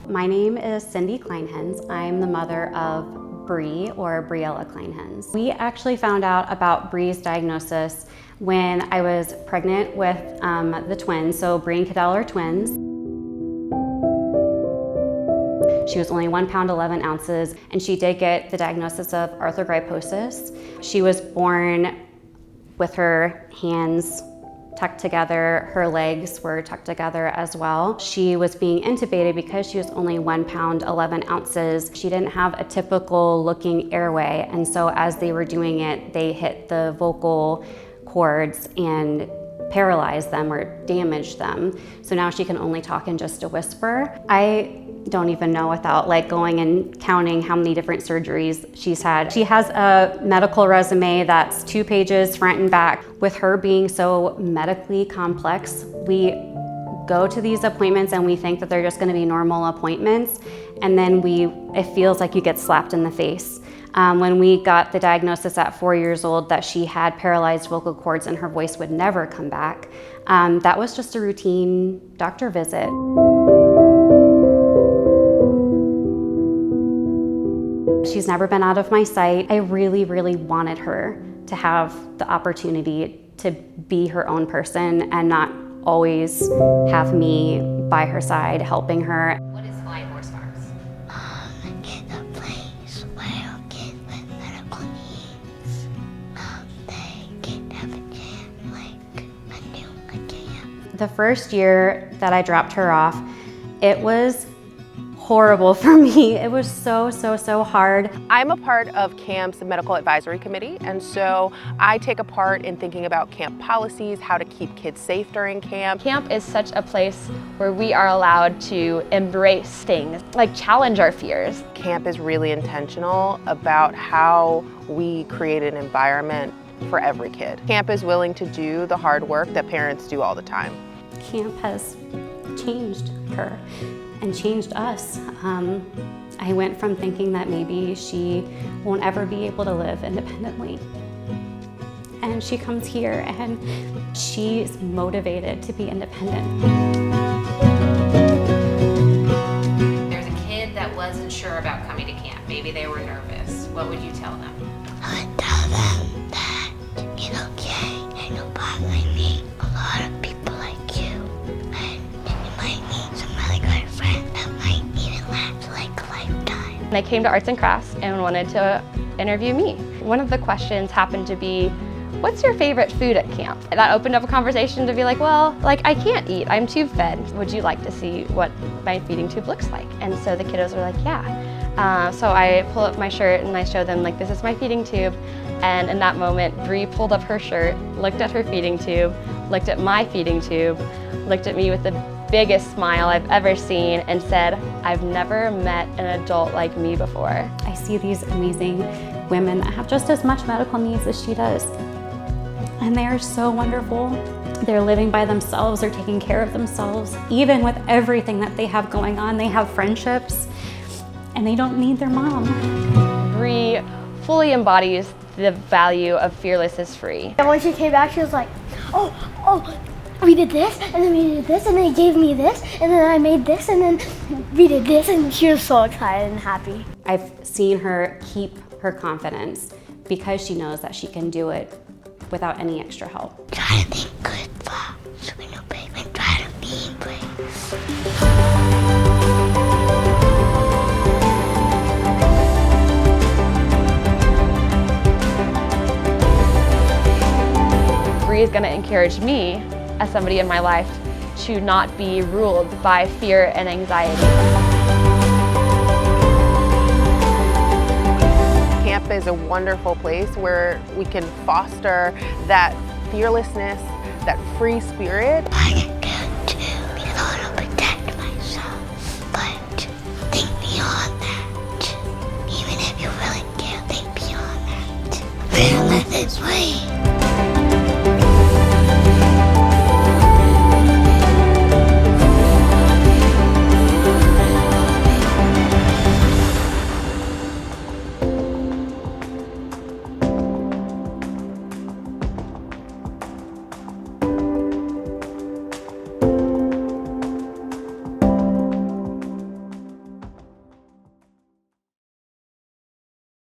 My name is Cindy Kleinhens. I'm the mother of Brie, or Briella Kleinhens. We actually found out about Brie's diagnosis when I was pregnant with the twins, so Brie and Cadell are twins. She was only 1 pound 11 ounces, and she did get the diagnosis of arthrogryposis. She was born with her hands tucked together, her legs were tucked together as well. She was being intubated because she was only 1 pound 11 ounces. She didn't have a typical looking airway, and so as they were doing it, they hit the vocal cords and paralyzed them or damaged them. So now she can only talk in just a whisper. I don't even know without going and counting how many different surgeries she's had. She has a medical resume that's 2 pages front and back. With her being so medically complex, we go to these appointments and we think that they're just gonna be normal appointments, and then it feels like you get slapped in the face. When we got the diagnosis at 4 years old that she had paralyzed vocal cords and her voice would never come back, that was just a routine doctor visit. She's never been out of my sight. I really, really wanted her to have the opportunity to be her own person and not always have me by her side helping her. What is Flying Horse Farms? It's a place where kids with medical needs, they can have a chance like a new camp. The first year that I dropped her off, it was horrible for me. It was so hard. I'm a part of camp's medical advisory committee, and so I take a part in thinking about camp policies, how to keep kids safe during camp. Camp is such a place where we are allowed to embrace things, like challenge our fears. Camp is really intentional about how we create an environment for every kid. Camp is willing to do the hard work that parents do all the time. Camp has changed her and changed us. I went from thinking that maybe she won't ever be able to live independently. And she comes here and she's motivated to be independent. There's a kid that wasn't sure about coming to camp. Maybe they were nervous. What would you tell them? I would tell them that it's okay and you'll probably meet a lot of people like you, and you might meet some really good friends that might even last like a lifetime. They came to Arts and Crafts and wanted to interview me. One of the questions happened to be, what's your favorite food at camp? And that opened up a conversation to be like, well, I can't eat, I'm tube fed. Would you like to see what my feeding tube looks like? And so the kiddos were like, yeah. So I pull up my shirt and I show them, this is my feeding tube. And in that moment, Brie pulled up her shirt, looked at her feeding tube, looked at my feeding tube, looked at me with the biggest smile I've ever seen and said, I've never met an adult like me before. I see these amazing women that have just as much medical needs as she does. And they are so wonderful. They're living by themselves, they're taking care of themselves. Even with everything that they have going on, they have friendships and they don't need their mom. Brie fully embodies the value of fearless is free. And when she came back, she was like, oh, we did this, and then we did this, and then he gave me this, and then I made this, and then we did this, and she was so excited and happy. I've seen her keep her confidence because she knows that she can do it without any extra help. Try to think good thoughts when you pray, and try to be brave. Brie is going to encourage me, as somebody in my life, to not be ruled by fear and anxiety. Camp is a wonderful place where we can foster that fearlessness, that free spirit. I get good too, because I want to protect myself. But think beyond that. Even if you really can't think beyond that. Fearless is free.